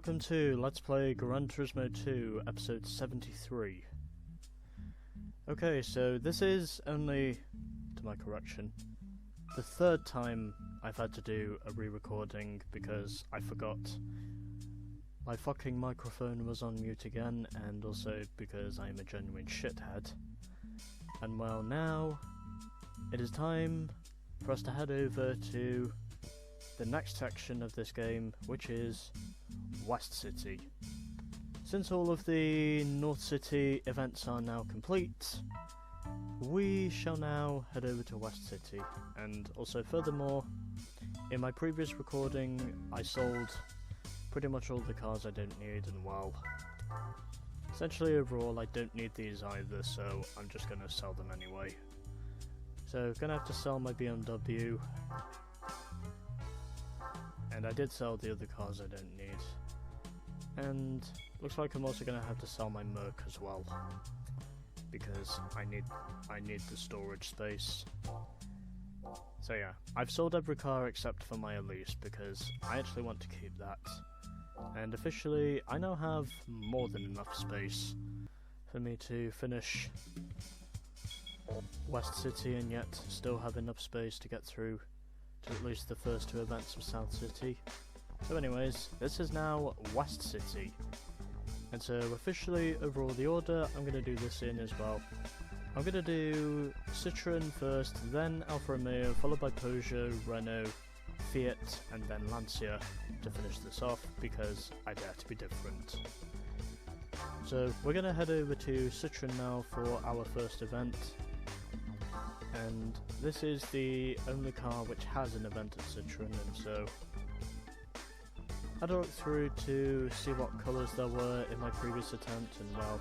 welcome to Let's Play Gran Turismo 2, episode 73. Okay, so this is only, to my correction, the third time I've had to do a re-recording because I forgot my fucking microphone was on mute again, and also because I'm a genuine shithead. And well, now it is time for us to head over to the next section of this game, which is West City. Since all of the North City events are now complete, we shall now head over to West City. And also furthermore, in my previous recording I sold pretty much all the cars I don't need, and well, essentially overall I don't need these either, so I'm just going to sell them anyway. So gonna have to sell my BMW, and I did sell the other cars I don't need. And looks like I'm also going to have to sell my Merc as well, because I need the storage space. So yeah, I've sold every car except for my Elise, because I actually want to keep that. And officially, I now have more than enough space for me to finish West City and yet still have enough space to get through to at least the first two events of South City. So anyways, this is now West City. And so officially, overall the order I'm going to do this in as well. I'm going to do Citroen first, then Alfa Romeo, followed by Peugeot, Renault, Fiat, and then Lancia to finish this off, because I dare to be different. So we're going to head over to Citroen now for our first event. And this is the only car which has an event at Citroen, and so I had a look through to see what colours there were in my previous attempt, and well,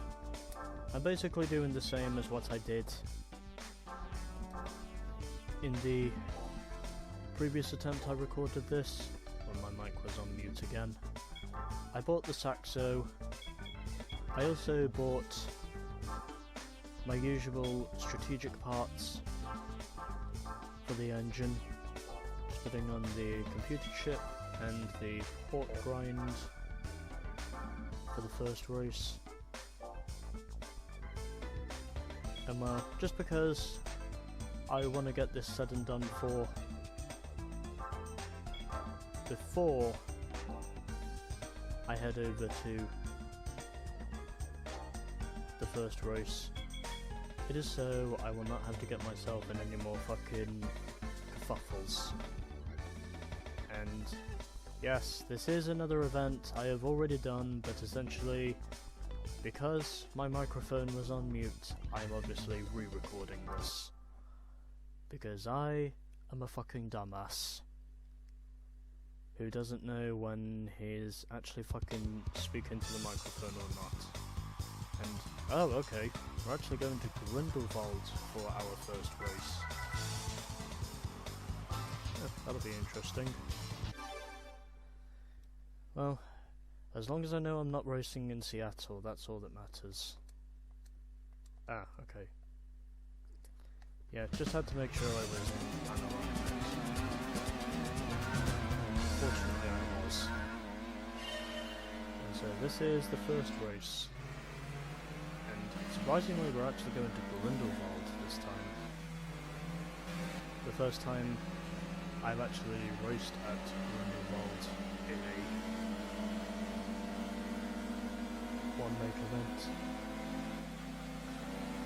I'm basically doing the same as what I did in the previous attempt I recorded this, when my mic was on mute again. I bought the Saxo. I also bought my usual strategic parts for the engine, just putting on the computer chip and the port grind for the first race. And well, just because I want to get this said and done before I head over to the first race, it is so I will not have to get myself in any more fucking kerfuffles. And yes, this is another event I have already done, but essentially, because my microphone was on mute, I'm obviously re-recording this. Because I am a fucking dumbass who doesn't know when he's actually fucking speaking to the microphone or not. And, oh okay, we're actually going to Grindelwald for our first race. Yeah, that'll be interesting. Well, as long as I know I'm not racing in Seattle, that's all that matters. Ah, okay. Yeah, just had to make sure I was in analog. Fortunately I was. And so this is the first race. And surprisingly we're actually going to Grindelwald this time. The first time I've actually raced at Grindelwald in a one-make event.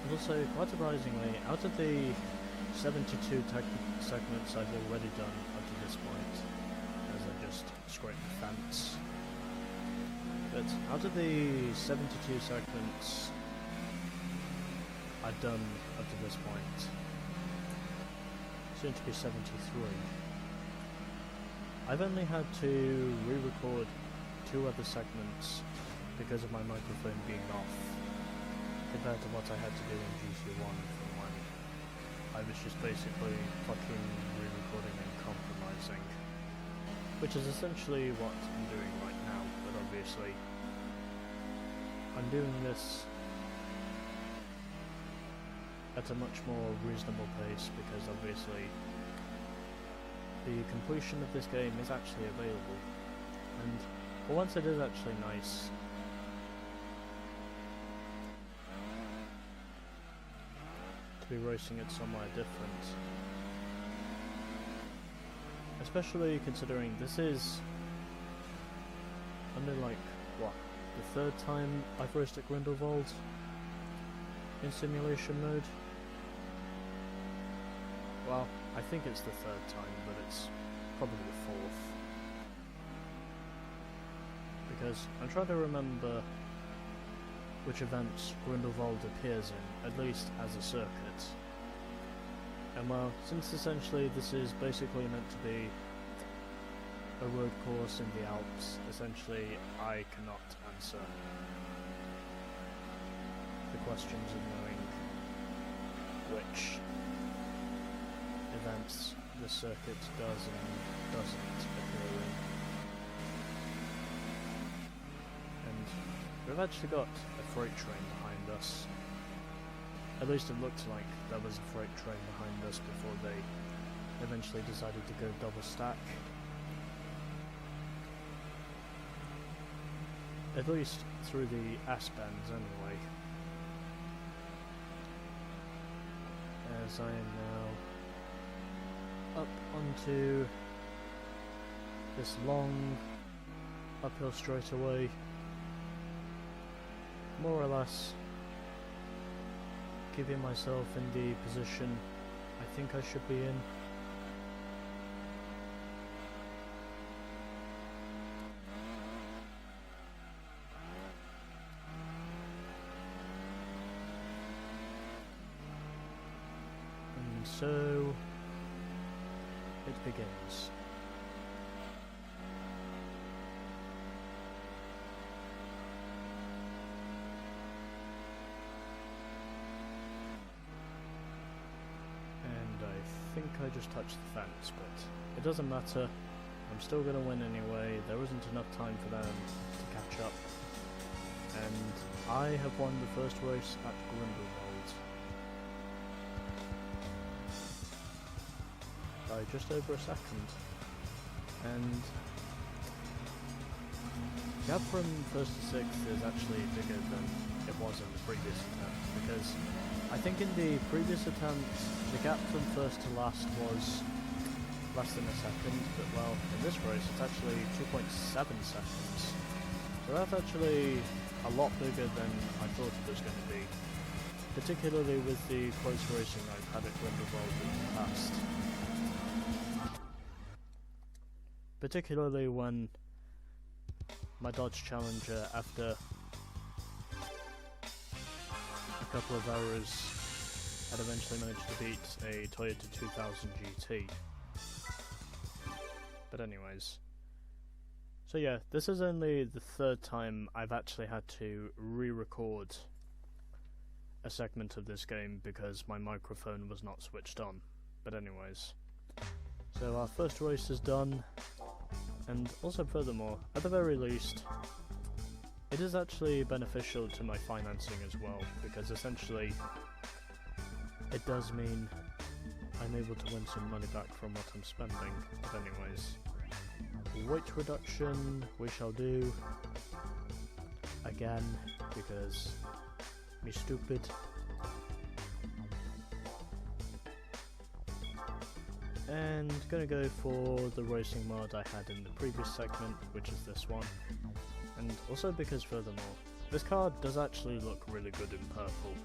And also, quite surprisingly, out of the 72 segments I've already done up to this point, as I just scraped the fence, but out of the 72 segments I've done up to this point, soon to be 73, I've only had to re-record 2 other segments because of my microphone being off, compared to what I had to do in GT1 from when I was just basically fucking re-recording and compromising, which is essentially what I'm doing right now, but obviously I'm doing this at a much more reasonable pace, because obviously the completion of this game is actually available, and For once it is actually nice. To be racing it somewhere different. Especially considering this is only like, what, the third time I've raced at Grindelwald in simulation mode? Well, I think it's the third time, but it's probably the fourth. Because I'm trying to remember which events Grindelwald appears in, at least as a circuit. And well, since essentially this is basically meant to be a road course in the Alps, essentially I cannot answer the questions of knowing which events the circuit does and doesn't appear in. And we've actually got a freight train behind us. At least it looked like there was a freight train behind us before they eventually decided to go double stack. At least through the S-bends anyway. As I am now up onto this long uphill straightaway, more or less giving myself in the position I think I should be in. And so it begins. I think I just touched the fence, but it doesn't matter. I'm still going to win anyway. There isn't enough time for them to catch up. And I have won the first race at Grindelwald by just over a second. And the gap from first to sixth is actually bigger than it was in the previous attempt, because I think in the previous attempt the gap from first to last was less than a second, but well, in this race it's actually 2.7 seconds. So that's actually a lot bigger than I thought it was going to be, particularly with the close racing I've had at Grindelwald in the past. Particularly when my Dodge Challenger, after a couple of errors, had eventually managed to beat a Toyota 2000 GT. But anyways, so yeah, this is only the third time I've actually had to re-record a segment of this game because my microphone was not switched on. But anyways, so our first race is done, and also furthermore, at the very least, it is actually beneficial to my financing as well, because essentially it does mean I'm able to win some money back from what I'm spending. But anyways, weight reduction we shall do again, because me stupid. And gonna go for the racing mod I had in the previous segment, which is this one. And also because furthermore, this car does actually look really good in purple.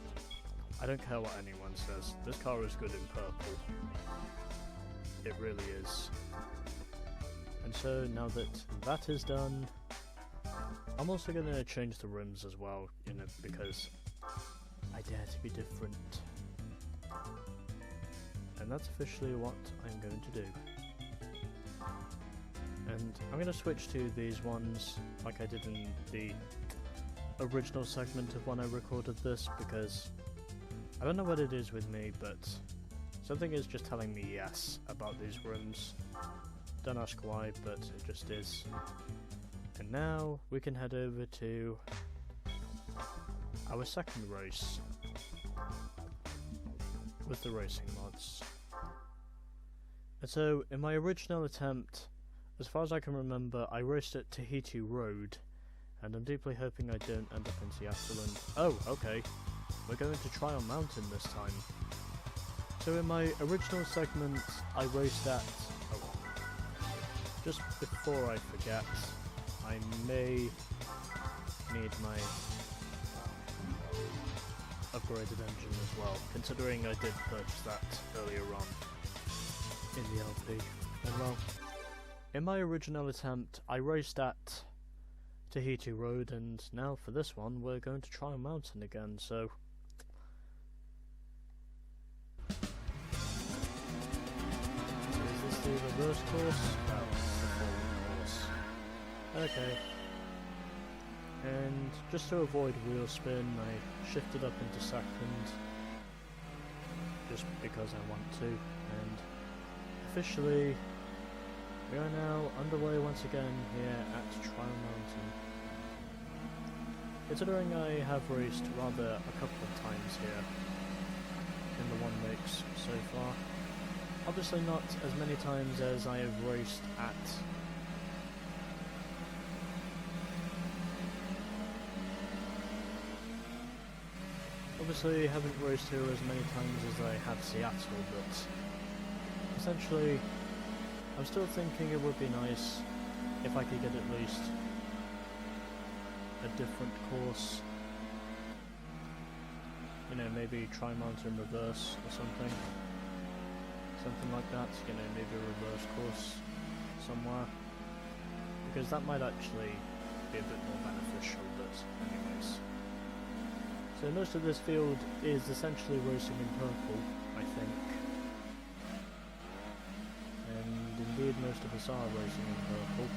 I don't care what anyone says, this car is good in purple. It really is. And so now that that is done, I'm also going to change the rims as well, you know, because I dare to be different. And that's officially what I'm going to do. And I'm going to switch to these ones like I did in the original segment of when I recorded this, because I don't know what it is with me, but something is just telling me yes about these rims. Don't ask why, but it just is. And now we can head over to our second race with the racing mods. And so in my original attempt as far as I can remember, I raced at Tahiti Road, and I'm deeply hoping I don't end up in Seattle and... Oh, okay. We're going to Trial Mountain this time. So in my original segment, I raced at... Oh, just before I forget, I may need my upgraded engine as well, considering I did purchase that earlier on in the LP. And well, in my original attempt, I raced at Tahiti Road, and now for this one, we're going to Trial Mountain again, so... Is this the reverse course? No, the forward course. Okay. And just to avoid wheel spin, I shifted up into second, just because I want to, and officially we are now underway once again here at Trial Mountain. Considering I have raced rather a couple of times here in the one makes so far, obviously not as many times as I have raced at obviously, I haven't raced here as many times as I have Seattle, but essentially, I'm still thinking it would be nice if I could get at least a different course. You know, maybe try Mountain Reverse or something. Something like that, you know, maybe a reverse course somewhere. Because that might actually be a bit more beneficial, but anyways. So most of this field is essentially racing in purple, I think. And indeed most of us are racing in purple.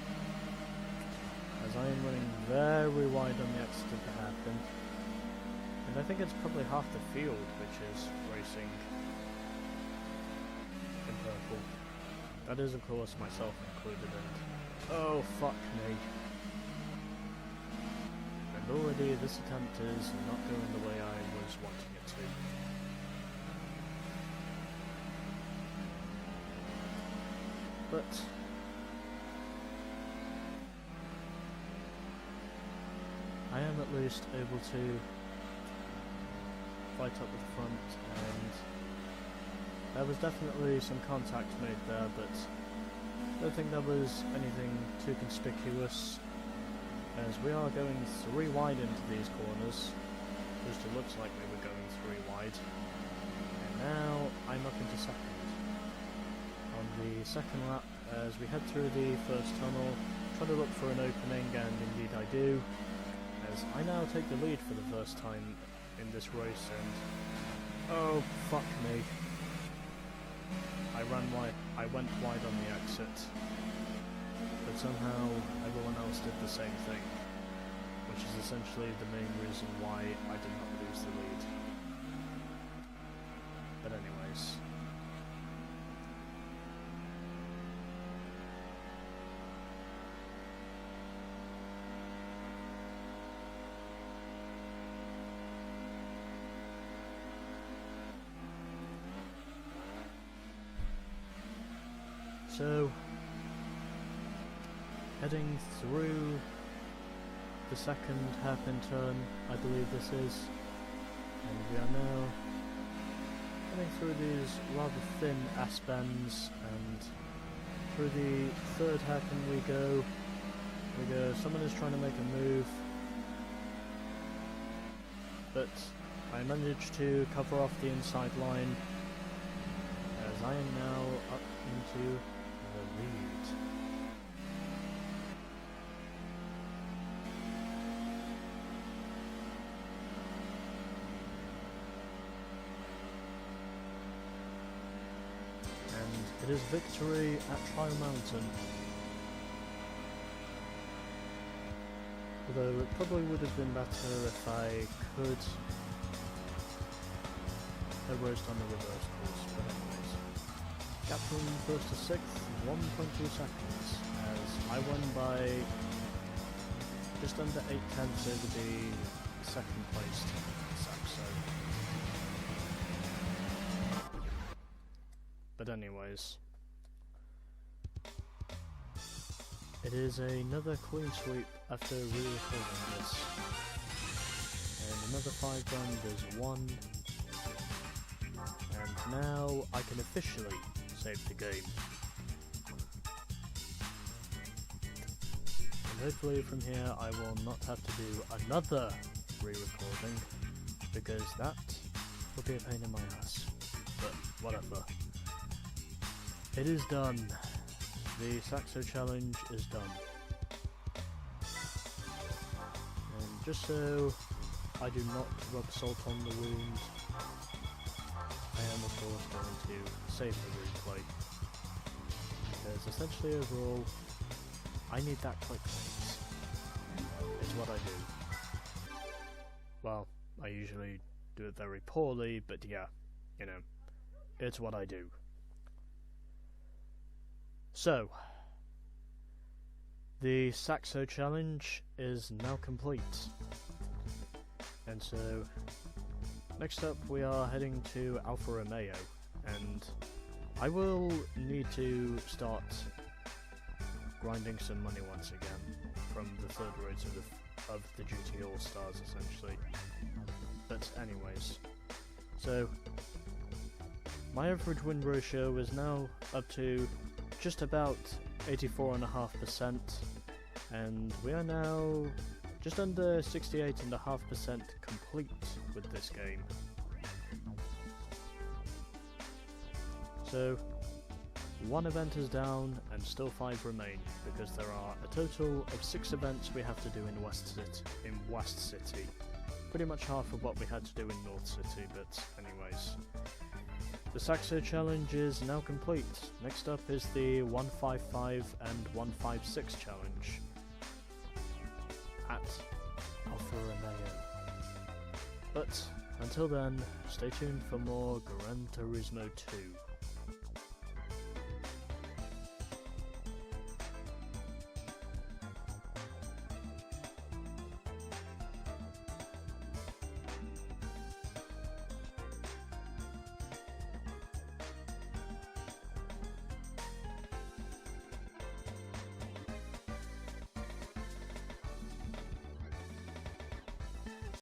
As I am running very wide on the exit of the hairpin. And I think it's probably half the field which is racing in purple. That is of course myself included, and oh fuck me. Already this attempt is not going the way I was wanting it to. But I am at least able to fight up with the front, and there was definitely some contact made there, but I don't think there was anything too conspicuous. As we are going 3 wide into these corners, just it looks like we were going 3 wide, and now I'm up into second. On the second lap, as we head through the first tunnel, try to look for an opening, and indeed I do, as I now take the lead for the first time in this race, and oh fuck me, I went wide on the exit. But somehow everyone else did the same thing, which is essentially the main reason why I did not lose the lead. But anyways. So, heading through the second hairpin turn, I believe this is, and we are now heading through these rather thin S-bends, and through the third hairpin we go, someone is trying to make a move, but I managed to cover off the inside line, as I am now up into the lead. It is victory at Trial Mountain. Although it probably would have been better if I could have raced on the reverse course, but anyways. Gap from first to sixth, 1.2 seconds, as I won by just under 8 tenths over the second placed Saxo. But anyways. It is another clean sweep after re-recording this. And another 5 grand is 1. And now I can officially save the game. And hopefully from here I will not have to do another re-recording, because that would be a pain in my ass. But whatever. It is done. The Saxo challenge is done. And just so I do not rub salt on the wound, I am of course going to save the replay. Because essentially overall, I need that click rate. It's what I do. Well, I usually do it very poorly, but yeah, you know, it's what I do. So, the Saxo challenge is now complete. And so, next up we are heading to Alfa Romeo, and I will need to start grinding some money once again from the third race of the GT All-Stars essentially. But anyways, so my average win ratio is now up to just about 84.5%, and we are now just under 68.5% complete with this game. So, one event is down and still 5 remain, because there are a total of 6 events we have to do in West City. Pretty much half of what we had to do in North City, but anyways. The Saxo challenge is now complete. Next up is the 155 and 156 challenge at Alfa Romeo. But until then, stay tuned for more Gran Turismo 2.